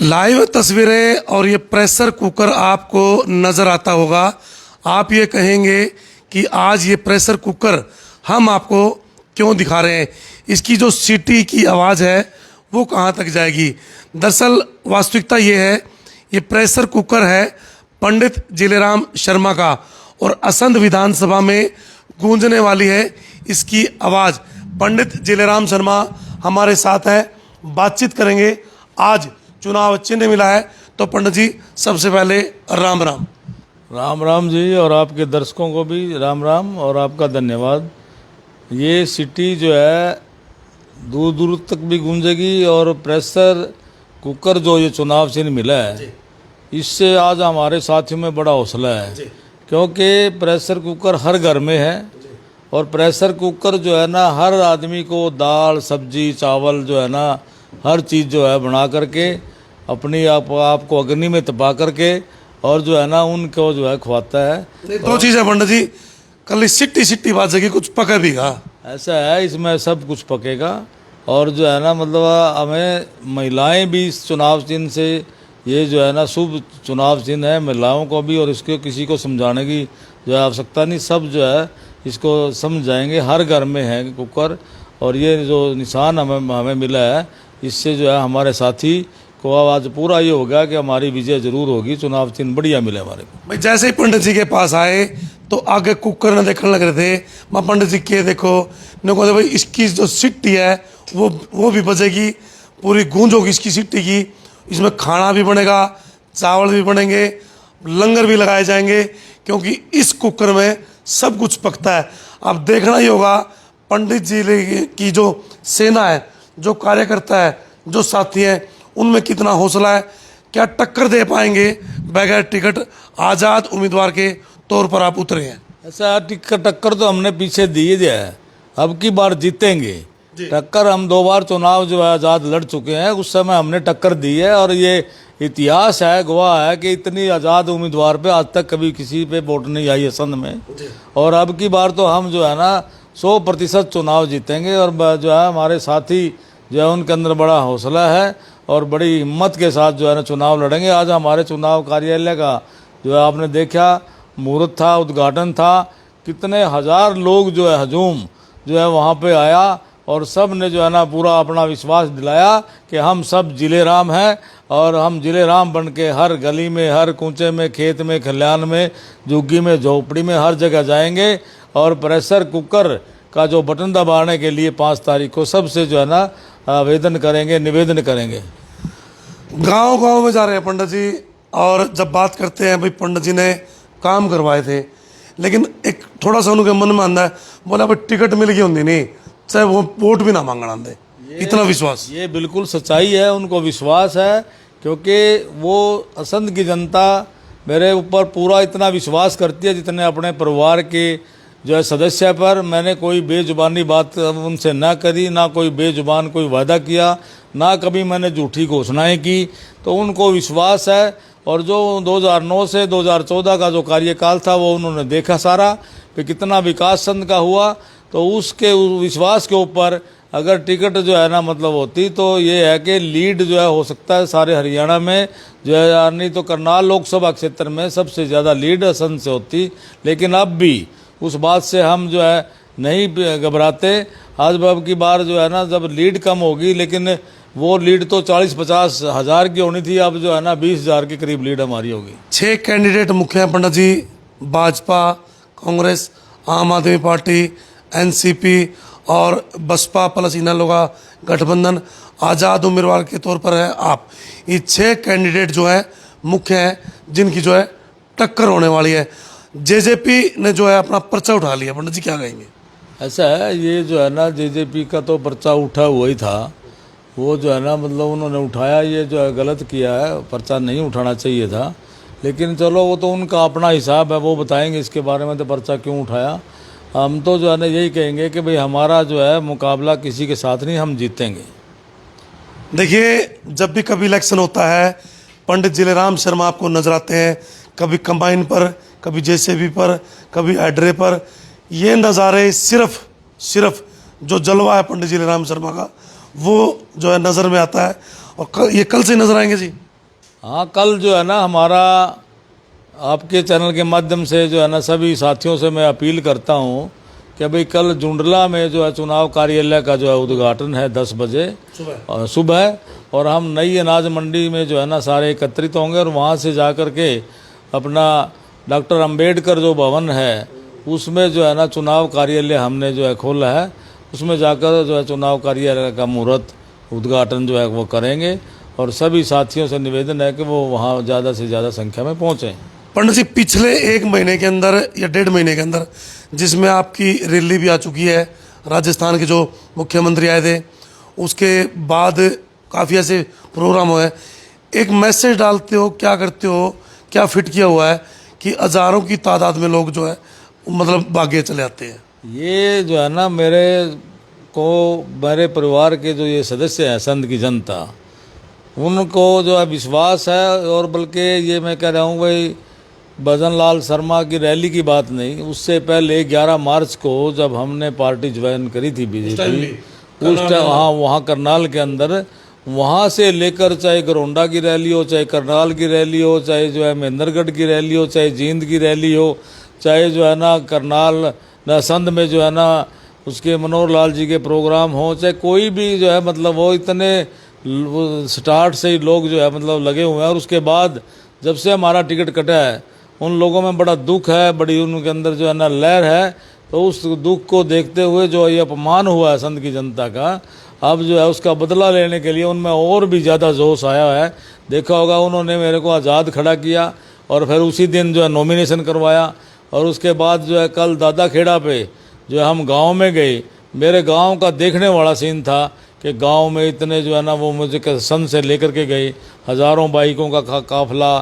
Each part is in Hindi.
लाइव तस्वीरें और ये प्रेशर कुकर आपको नज़र आता होगा। आप ये कहेंगे कि आज ये प्रेशर कुकर हम आपको क्यों दिखा रहे हैं, इसकी जो सीटी की आवाज़ है वो कहाँ तक जाएगी। दरअसल वास्तविकता ये है, ये प्रेशर कुकर है पंडित जिलेराम शर्मा का और असंध विधानसभा में गूंजने वाली है इसकी आवाज़। पंडित जिलेराम शर्मा हमारे साथ हैं, बातचीत करेंगे। आज चुनाव चिन्ह मिला है, तो पंडित जी सबसे पहले राम राम। राम राम जी, और आपके दर्शकों को भी राम राम और आपका धन्यवाद। ये सिटी जो है दूर दूर तक भी गूंजेगी और प्रेशर कुकर जो ये चुनाव चिन्ह मिला है, इससे आज हमारे साथियों में बड़ा हौसला है, क्योंकि प्रेशर कुकर हर घर में है और प्रेशर कुकर जो है ना हर आदमी को दाल सब्जी चावल जो है ना हर चीज़ जो है बना करके अपनी आपको अग्नि में तपा करके और जो है ना उनको जो है खवाता है। दो चीज़ें पंडित जी, कल सिट्टी सिट्टी बाजेगी, कुछ पका भी गा। ऐसा है, इसमें सब कुछ पकेगा और जो है ना मतलब हमें महिलाएं भी इस चुनाव चिन्ह से, ये जो है ना शुभ चुनाव चिन्ह है, महिलाओं को भी और इसको किसी को समझाने की जो है आवश्यकता नहीं, सब जो है इसको समझ जाएंगे। हर घर में है कुकर और ये जो निशान हमें मिला है, इससे जो है हमारे साथी को आज पूरा ये हो गया कि हमारी विजय जरूर होगी, चुनाव चिन्ह बढ़िया मिले हमारे को। भाई जैसे ही पंडित जी के पास आए तो आगे कुकर न देखने लग रहे थे, मैं पंडित जी के देखो न कहते भाई इसकी जो सिट्टी है वो भी बजेगी, पूरी गूंज होगी इसकी सिट्टी की। इसमें खाना भी बनेगा, चावल भी बनेंगे, लंगर भी लगाए जाएंगे, क्योंकि इस कुकर में सब कुछ पकता है। अब देखना ही होगा पंडित जी की जो सेना है, जो कार्यकर्ता है, जो साथी हैं, उनमें कितना हौसला है, क्या टक्कर दे पाएंगे बगैर टिकट आज़ाद उम्मीदवार के तौर पर आप उतरे हैं। ऐसा टक्कर तो हमने पीछे दी है, अब की बार जीतेंगे। टक्कर हम 2 बार चुनाव जो है आज़ाद लड़ चुके हैं, उस समय हमने टक्कर दी है और ये इतिहास है, गवाह है कि इतनी आज़ाद उम्मीदवार पे आज तक कभी किसी पे वोट नहीं आई है संघ में। और अब की बार तो हम जो है ना 100% चुनाव जीतेंगे और जो है हमारे साथी जो है उनके अंदर बड़ा हौसला है और बड़ी हिम्मत के साथ जो है ना चुनाव लड़ेंगे। आज हमारे चुनाव कार्यालय का जो है आपने देखा मुहूर्त था, उद्घाटन था, कितने हजार लोग जो है हजूम जो है वहाँ पे आया और सब ने जो है ना पूरा अपना विश्वास दिलाया कि हम सब जिलेराम हैं और हम जिलेराम बन के हर गली में, हर कूचे में, खेत में, खलिहान में, झुग्गी में, झोपड़ी में, हर जगह जाएंगे और प्रेशर कुकर का जो बटन दबाने के लिए 5 तारीख को सबसे जो है ना आवेदन करेंगे, निवेदन करेंगे। गांव गांव में जा रहे हैं पंडित जी, और जब बात करते हैं भाई पंडित जी ने काम करवाए थे, लेकिन एक थोड़ा सा उनके मन में आंदा है, बोला भाई टिकट मिल गई होंगी नहीं, चाहे वो वोट भी ना मांगना दे, इतना विश्वास। ये बिल्कुल सच्चाई है, उनको विश्वास है, क्योंकि वो असंध की जनता मेरे ऊपर पूरा इतना विश्वास करती है जितने अपने परिवार के जो है सदस्य पर। मैंने कोई बेजुबानी बात उनसे ना करी, ना कोई बेजुबान कोई वादा किया, ना कभी मैंने झूठी घोषणाएं की, तो उनको विश्वास है। और जो 2009 से 2014 का जो कार्यकाल था वो उन्होंने देखा सारा कि कितना विकास संघ का हुआ, तो उसके विश्वास के ऊपर अगर टिकट जो है ना मतलब होती तो ये है कि लीड जो है हो सकता है सारे हरियाणा में जो है, नहीं तो करनाल लोकसभा क्षेत्र में सबसे ज़्यादा लीड असंध से होती। लेकिन अब भी उस बात से हम जो है नहीं घबराते। आज अब की बार जो है ना जब लीड कम होगी, लेकिन वो लीड तो 40-50 हज़ार की होनी थी, अब जो है ना 20,000 के करीब लीड हमारी होगी। 6 कैंडिडेट मुख्य हैं पंडित जी, भाजपा, कांग्रेस, आम आदमी पार्टी, एनसीपी और बसपा प्लस इन लोगों का गठबंधन। आज़ाद उम्मीदवार के तौर पर है आप। ये 6 कैंडिडेट जो है मुख्य हैं, जिनकी जो है टक्कर होने वाली है। जेजेपी ने जो है अपना पर्चा उठा लिया, पंडित जी क्या कहेंगे। ऐसा है, ये जो है ना जेजेपी का तो पर्चा उठा हुआ ही था, वो जो है ना मतलब उन्होंने उठाया, ये जो है गलत किया है, पर्चा नहीं उठाना चाहिए था। लेकिन चलो वो तो उनका अपना हिसाब है, वो बताएंगे इसके बारे में तो पर्चा क्यों उठाया। हम तो जो है ना यही कहेंगे कि भाई हमारा जो है मुकाबला किसी के साथ नहीं, हम जीतेंगे। देखिए, जब भी कभी इलेक्शन होता है पंडित जिलेराम शर्मा आपको नजर आते हैं, कभी कंबाइन पर, कभी जेसीबी पर, कभी एड्रे पर। ये नज़ारे सिर्फ जो जलवा है पंडित जिलेराम शर्मा का वो जो है नज़र में आता है। और ये कल से नजर आएंगे जी। हाँ, कल जो है ना हमारा आपके चैनल के माध्यम से जो है ना सभी साथियों से मैं अपील करता हूँ कि भाई कल जुंडला में जो है चुनाव कार्यालय का जो है उद्घाटन है 10 बजे सुबह, और हम नई अनाज मंडी में जो है ना सारे एकत्रित होंगे और वहाँ से जा कर के अपना डॉक्टर अंबेडकर जो भवन है उसमें जो है ना चुनाव कार्यालय हमने जो है खोला है, उसमें जाकर जो है चुनाव कार्यालय का मुहूर्त उद्घाटन जो है वो करेंगे। और सभी साथियों से निवेदन है कि वो वहाँ ज़्यादा से ज़्यादा संख्या में पहुँचें। पंडित जी, पिछले 1 महीने के अंदर या 1.5 महीने के अंदर जिसमें आपकी रैली भी आ चुकी है, राजस्थान के जो मुख्यमंत्री आए थे, उसके बाद काफ़ी ऐसे प्रोग्राम हुए, एक मैसेज डालते हो, क्या करते हो, क्या फिट किया हुआ है कि हज़ारों की तादाद में लोग जो है मतलब भागे चले आते हैं? ये जो है ना मेरे परिवार के जो ये सदस्य हैं, संत की जनता, उनको जो है विश्वास है। और बल्कि ये मैं कह रहा हूँ भाई, भजन लाल शर्मा की रैली की बात नहीं, उससे पहले 11 मार्च को जब हमने पार्टी ज्वाइन करी थी बीजेपी, उस टाइम हाँ वहाँ करनाल के अंदर, वहाँ से लेकर चाहे गरोंडा की रैली हो, चाहे करनाल की रैली हो, चाहे जो है महेंद्रगढ़ की रैली हो, चाहे जींद की रैली हो, चाहे जो है ना करनाल संध में जो है ना उसके मनोहर लाल जी के प्रोग्राम हो, चाहे कोई भी जो है मतलब वो इतने स्टार्ट से ही लोग जो है मतलब लगे हुए हैं। और उसके बाद जब से हमारा टिकट कटा है उन लोगों में बड़ा दुख है, बड़ी उनके अंदर जो है ना लहर है। तो उस दुख को देखते हुए जो ये अपमान हुआ है संत की जनता का, अब जो है उसका बदला लेने के लिए उनमें और भी ज़्यादा जोश आया है। देखा होगा उन्होंने मेरे को आज़ाद खड़ा किया और फिर उसी दिन जो है नॉमिनेशन करवाया। और उसके बाद जो है कल दादा खेड़ा पे जो है हम गांव में गए, मेरे गांव का देखने वाला सीन था कि गांव में इतने जो है ना वो मुझे संत से लेकर के गए, हज़ारों बाइकों का काफिला,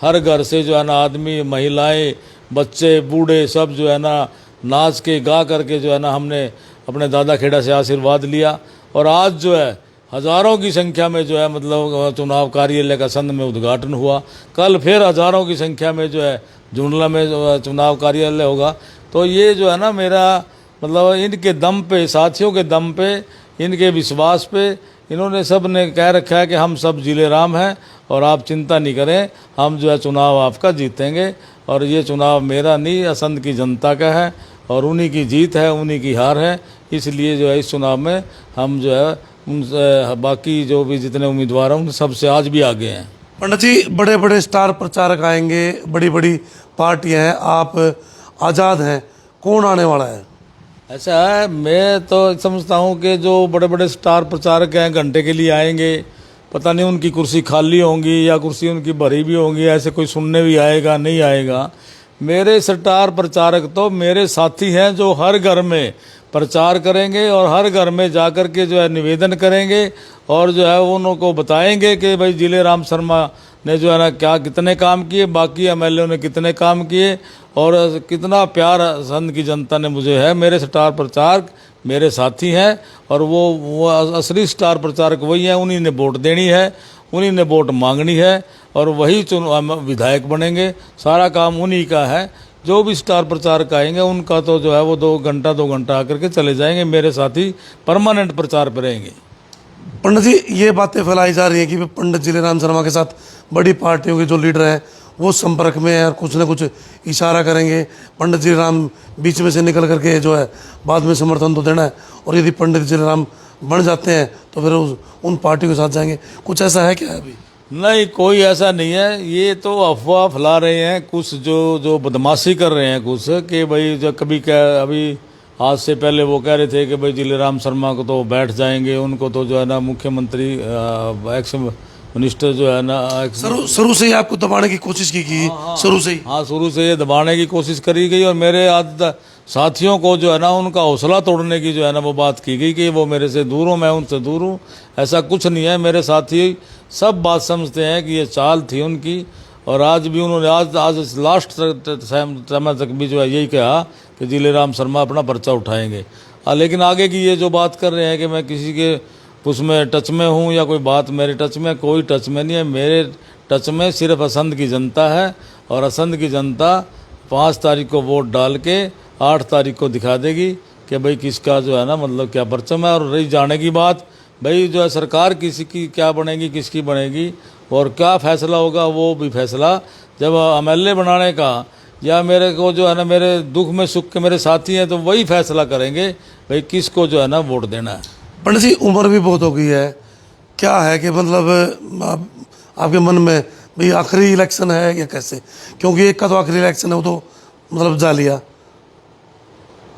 हर घर से जो है ना आदमी, महिलाएं, बच्चे, बूढ़े सब जो है ना नाच के गा करके जो है ना हमने अपने दादा खेड़ा से आशीर्वाद लिया। और आज जो है हज़ारों की संख्या में जो है मतलब चुनाव कार्यालय का संध में उद्घाटन हुआ। कल फिर हज़ारों की संख्या में जो है जुंडला में जो चुनाव कार्यालय होगा। तो ये जो है ना मेरा मतलब इनके दम पे, साथियों के दम पे, इनके विश्वास पे, इन्होंने सब ने कह रखा है कि हम सब जिले राम हैं और आप चिंता नहीं करें, हम जो है चुनाव आपका जीतेंगे। और ये चुनाव मेरा नहीं, असंध की जनता का है और उन्हीं की जीत है, उन्हीं की हार है। इसलिए जो है इस चुनाव में हम जो है उन बाकी जो भी जितने उम्मीदवार हैं उन सबसे आज भी आगे हैं। पंडित जी, बड़े बड़े स्टार प्रचारक आएंगे, बड़ी बड़ी पार्टियां हैं, आप आज़ाद हैं, कौन आने वाला है? ऐसा है, मैं तो समझता हूँ कि जो बड़े बड़े स्टार प्रचारक हैं घंटे के लिए आएंगे, पता नहीं उनकी कुर्सी खाली होंगी या कुर्सी उनकी भरी भी होंगी, ऐसे कोई सुनने भी आएगा नहीं आएगा। मेरे स्टार प्रचारक तो मेरे साथी हैं जो हर घर में प्रचार करेंगे और हर घर में जाकर के जो है निवेदन करेंगे और जो है उनको बताएंगे कि भाई जिले राम शर्मा ने जो है ना क्या कितने काम किए, बाकी एमएलए ने कितने काम किए और कितना प्यार संघ की जनता ने मुझे है। मेरे स्टार प्रचारक मेरे साथी हैं और वो असली स्टार प्रचारक वही हैं, उन्हीं ने वोट देनी है, उन्हीं ने वोट मांगनी है और वही विधायक बनेंगे। सारा काम उन्हीं का है। जो भी स्टार प्रचारक आएंगे उनका तो जो है वो 2 घंटा आकर के चले जाएंगे, मेरे साथी परमानेंट प्रचार पर रहेंगे। पंडित जी, ये बातें फैलाई जा रही हैं कि पंडित जिले राम शर्मा के साथ बड़ी पार्टियों के जो लीडर हैं वो संपर्क में है और कुछ न कुछ इशारा करेंगे, पंडित जी राम बीच में से निकल करके जो है बाद में समर्थन तो देना है, और यदि पंडित जी राम बन जाते हैं तो फिर उन पार्टियों के साथ जाएंगे। कुछ ऐसा है क्या अभी? नहीं, कोई ऐसा नहीं है। ये तो अफवाह फैला रहे हैं कुछ जो बदमाशी कर रहे हैं कुछ, कि भाई जो कभी क्या अभी आज से पहले वो कह रहे थे कि भाई जिले राम शर्मा को तो बैठ जाएंगे, उनको तो जो है ना मुख्यमंत्री एक्स मिनिस्टर जो है ना शुरू से ही आपको दबाने की कोशिश की शुरू से ही? हाँ, शुरू से ये दबाने की कोशिश करी गई और मेरे साथियों को जो है ना उनका हौसला तोड़ने की जो है ना वो बात की गई कि वो मेरे से दूर हूँ, मैं उनसे दूर हूँ। ऐसा कुछ नहीं है। मेरे साथी सब बात समझते हैं कि ये चाल थी उनकी और आज भी उन्होंने आज लास्ट समय तक भी जो है यही कहा कि जिले राम शर्मा अपना पर्चा उठाएंगे। लेकिन आगे की ये जो बात कर रहे हैं कि मैं किसी के उसमें टच में हूँ या कोई बात मेरे टच में, कोई टच में नहीं है। मेरे टच में सिर्फ असंध की जनता है और असंध की जनता 5 तारीख को वोट डाल के 8 तारीख को दिखा देगी कि भाई किसका जो है ना मतलब क्या परचम है। और रही जाने की बात, भाई जो है सरकार किसी की क्या बनेगी, किसकी बनेगी, और क्या फैसला होगा वो भी फैसला जब MLA बनाने का या मेरे को जो है ना मेरे दुख में सुख के मेरे साथी हैं तो वही फैसला करेंगे भाई किसको जो है ना वोट देना है। पंडित जी उम्र भी बहुत हो गई है, क्या है कि मतलब आपके मन में भाई आखिरी इलेक्शन है या कैसे? क्योंकि एक का तो आखिरी इलेक्शन है, वो तो मतलब जा लिया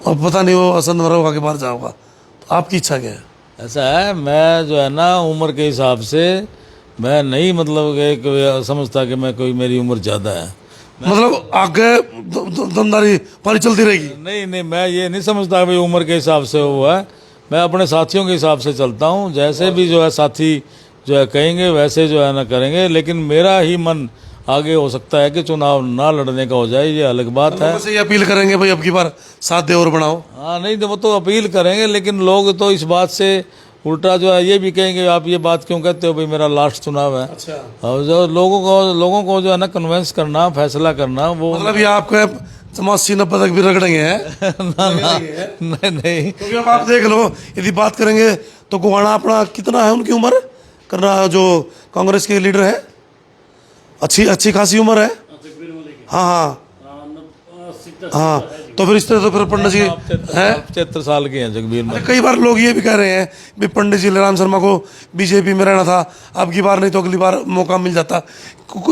और पता नहीं वो असंद मरा होगा कि बाहर जाओगा, तो आपकी इच्छा क्या है? ऐसा है, मैं जो है ना उम्र के हिसाब से मैं नहीं मतलब एक समझता कि मैं कोई मेरी उम्र ज़्यादा है, मतलब आगे दमदारी पारी चलती रहेगी? नहीं, मैं ये नहीं समझता भाई उम्र के हिसाब से वो है। मैं अपने साथियों के हिसाब से चलता हूँ, जैसे भी जो है साथी जो है कहेंगे वैसे जो है ना करेंगे। लेकिन मेरा ही मन आगे हो सकता है कि चुनाव ना लड़ने का हो जाए, ये अलग बात है। ये अपील करेंगे भाई अब की बार साथ दे और बनाओ। हाँ नहीं तो वो तो अपील करेंगे, लेकिन लोग तो इस बात से उल्टा जो है ये भी कहेंगे आप ये बात क्यों कहते हो भाई मेरा लास्ट चुनाव है। अच्छा, और जो लोगों को जो है ना कन्विंस करना, फैसला करना, वो मतलब ये आपके 80-90 तक भी रगड़ेंगे हैं? नहीं क्योंकि अब आप देख लो, यदि बात करेंगे तो गोहाना अपना कितना है उनकी उम्र करना, जो कांग्रेस के लीडर है, अच्छी खासी उम्र है। हाँ, तो फिर इस तरह तो फिर पंडित जी हैं 75 साल के हैं जगबीर में। कई बार लोग ये भी कह रहे हैं भी पंडित जी जयराम शर्मा को बीजेपी में रहना था, अब की बार नहीं तो अगली बार मौका मिल जाता।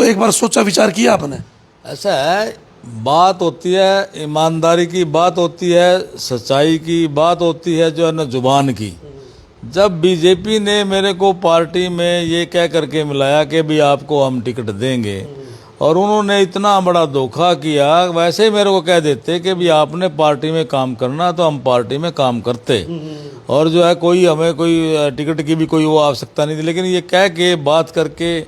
एक बार सोचा विचार किया आपने? ऐसा है, बात होती है ईमानदारी की, बात होती है सच्चाई की, बात होती है जो है ना जुबान की। जब बीजेपी ने मेरे को पार्टी में ये कह करके मिलाया कि भी आपको हम टिकट देंगे, और उन्होंने इतना बड़ा धोखा किया, वैसे ही मेरे को कह देते कि भी आपने पार्टी में काम करना तो हम पार्टी में काम करते, और जो है कोई हमें कोई टिकट की भी कोई वो आवश्यकता नहीं थी। लेकिन ये कह के बात करके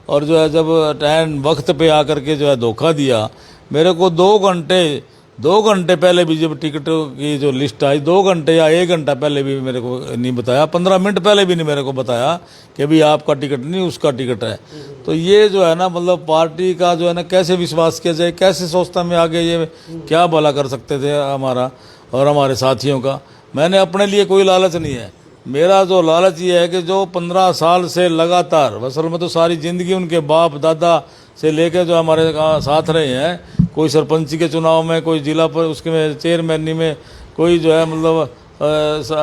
और जो है जब टाइम वक्त पे आकर के जो है धोखा दिया मेरे को। 2 घंटे पहले भी जब टिकट की जो लिस्ट आई, 2 घंटे या 1 घंटा पहले भी मेरे को नहीं बताया, 15 मिनट पहले भी नहीं मेरे को बताया कि भी आपका टिकट नहीं उसका टिकट है। तो ये जो है ना मतलब पार्टी का जो है ना कैसे विश्वास किया जाए, कैसे सोचता मैं आगे ये क्या भला कर सकते थे हमारा और हमारे साथियों का। मैंने अपने लिए कोई लालच नहीं है, मेरा जो लालच ये है कि जो 15 साल से लगातार, असल में तो सारी ज़िंदगी उनके बाप दादा से लेकर जो हमारे साथ रहे हैं, कोई सरपंची के चुनाव में, कोई जिला पर उसके में चेयरमैनी में, कोई जो है मतलब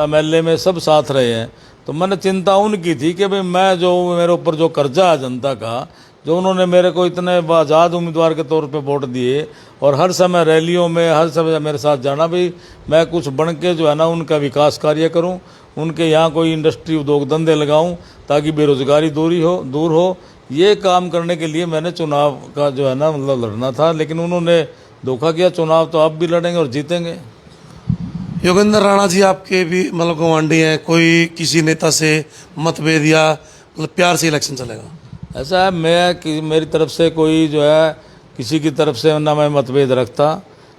MLA में, सब साथ रहे हैं। तो मैंने चिंता उनकी थी कि भाई मैं जो मेरे ऊपर जो कर्जा है जनता का, जो उन्होंने मेरे को इतने आज़ाद उम्मीदवार के तौर पे वोट दिए और हर समय रैलियों में हर समय मेरे साथ जाना, भाई मैं कुछ बन के जो है ना उनका विकास कार्य करूं, उनके यहाँ कोई इंडस्ट्री उद्योग धंधे लगाऊं ताकि बेरोजगारी दूर हो। ये काम करने के लिए मैंने चुनाव का जो है ना मतलब लड़ना था, लेकिन उन्होंने धोखा किया। चुनाव तो आप भी लड़ेंगे और जीतेंगे। योगेंद्र राणा जी आपके भी मतलब गवांडी हैं, कोई किसी नेता से मतभेद या मतलब प्यार से इलेक्शन चलेगा? ऐसा है, मेरी तरफ से कोई जो है किसी की तरफ से ना मैं मतभेद रखता,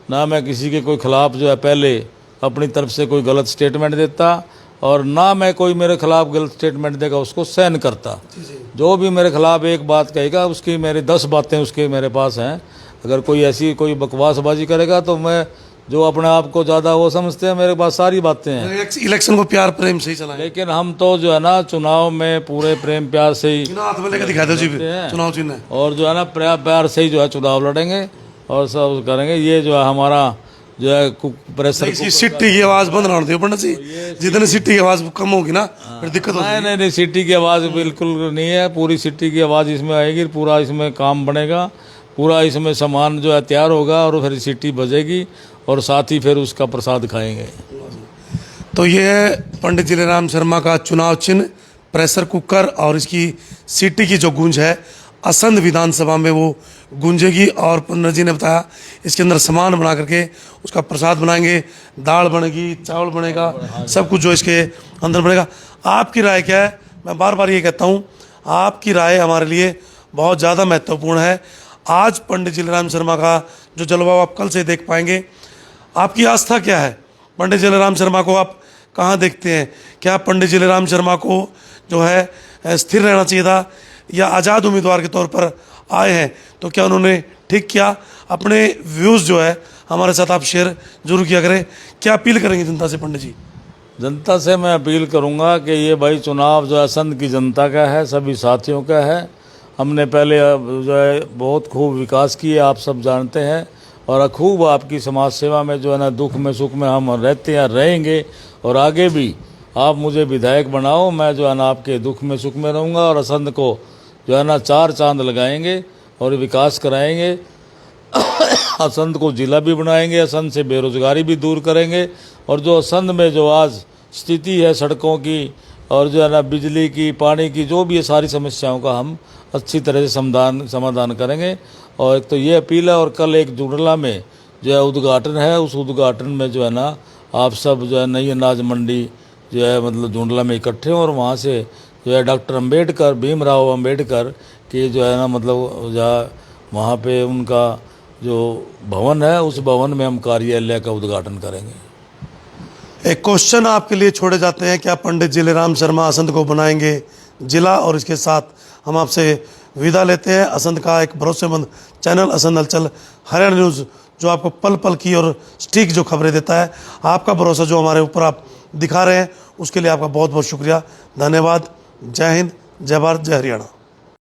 ना मैं किसी के कोई खिलाफ जो है पहले अपनी तरफ से कोई गलत स्टेटमेंट देता, और ना मैं कोई मेरे खिलाफ गलत स्टेटमेंट देगा उसको सहन करता। जो भी मेरे खिलाफ एक बात कहेगा उसकी मेरी 10 बातें उसके मेरे पास हैं। अगर कोई ऐसी कोई बकवासबाजी करेगा तो मैं जो अपने आप को ज़्यादा वो समझते हैं, मेरे पास सारी बातें हैं। इलेक्शन को प्यार प्रेम से ही चलाएं। लेकिन हम तो जो है ना चुनाव में पूरे प्रेम प्यार से ही हाथ में लेकर दिखा दो जी चुनाव चिन्ह, और जो है ना प्यार से ही जो है चुनाव लड़ेंगे और सब करेंगे। ये जो है हमारा जो है प्रेशर सिट्टी की आवाज़ बंद ना दियो पंडित जी, जितनी सिट्टी की आवाज़ कम होगी ना फिर दिक्कत होगी। नहीं, सिटी की आवाज़ बिल्कुल नहीं है, पूरी सिटी की आवाज़ इसमें आएगी, पूरा इसमें काम बनेगा, पूरा इसमें सामान जो है तैयार होगा और फिर सिटी बजेगी और साथ ही फिर उसका प्रसाद खाएंगे। तो ये है पंडित जयराम शर्मा का चुनाव चिन्ह प्रेशर कुकर, और इसकी सिटी की जो गूंज है असंध विधानसभा में वो गूंजेगी। और पंडित जी ने बताया इसके अंदर सामान बना करके उसका प्रसाद बनाएंगे, दाल बनेगी, चावल बनेगा, सब कुछ जो इसके अंदर बनेगा। आपकी राय क्या है? मैं बार बार ये कहता हूँ, आपकी राय हमारे लिए बहुत ज़्यादा महत्वपूर्ण है। आज पंडित जयराम शर्मा का जो जलवायु आप कल से देख पाएंगे। आपकी आस्था क्या है? पंडित जयराम शर्मा को आप कहाँ देखते हैं? क्या पंडित जयराम शर्मा को जो है स्थिर रहना चाहिए था, या आज़ाद उम्मीदवार के तौर पर आए हैं तो क्या उन्होंने ठीक किया? अपने व्यूज़ जो है हमारे साथ आप शेयर जरूर किया करें। क्या अपील करेंगे जनता से पंडित जी? जनता से मैं अपील करूंगा कि ये भाई चुनाव जो है संघ की जनता का है, सभी साथियों का है। हमने पहले जो है बहुत खूब विकास किए, आप सब जानते हैं, और खूब आपकी समाज सेवा में जो है ना दुख में सुख में हम रहते हैं, रहेंगे, और आगे भी आप मुझे विधायक बनाओ, मैं जो है ना आपके दुख में सुख में रहूँगा, और असंध को जो है ना 4 चांद लगाएंगे और विकास कराएंगे। असंध को जिला भी बनाएंगे, असंध से बेरोजगारी भी दूर करेंगे, और जो असंध में जो आज स्थिति है सड़कों की और जो है ना बिजली की, पानी की, जो भी ये सारी समस्याओं का हम अच्छी तरह से समाधान करेंगे। और एक तो ये अपील है, और कल एक जुड़ला में जो है उद्घाटन है, उस उद्घाटन में जो है ना आप सब जो है नई अनाज मंडी जो है मतलब जुड़ला में इकट्ठे हों, और वहाँ से जो है डॉक्टर अम्बेडकर, भीमराव अम्बेडकर के जो है ना मतलब जहाँ वहाँ पे उनका जो भवन है, उस भवन में हम कार्यालय का उद्घाटन करेंगे। एक क्वेश्चन आपके लिए छोड़े जाते हैं, क्या पंडित जिलेराम शर्मा असंध को बनाएंगे जिला? और इसके साथ हम आपसे विदा लेते हैं। असंध का एक भरोसेमंद चैनल असंध हलचल हरियाणा न्यूज़, जो आपको पल पल की और सटीक जो खबरें देता है, आपका भरोसा जो हमारे ऊपर आप दिखा रहे हैं, उसके लिए आपका बहुत बहुत शुक्रिया, धन्यवाद। जय हिंद, जय भारत, जय हरियाणा।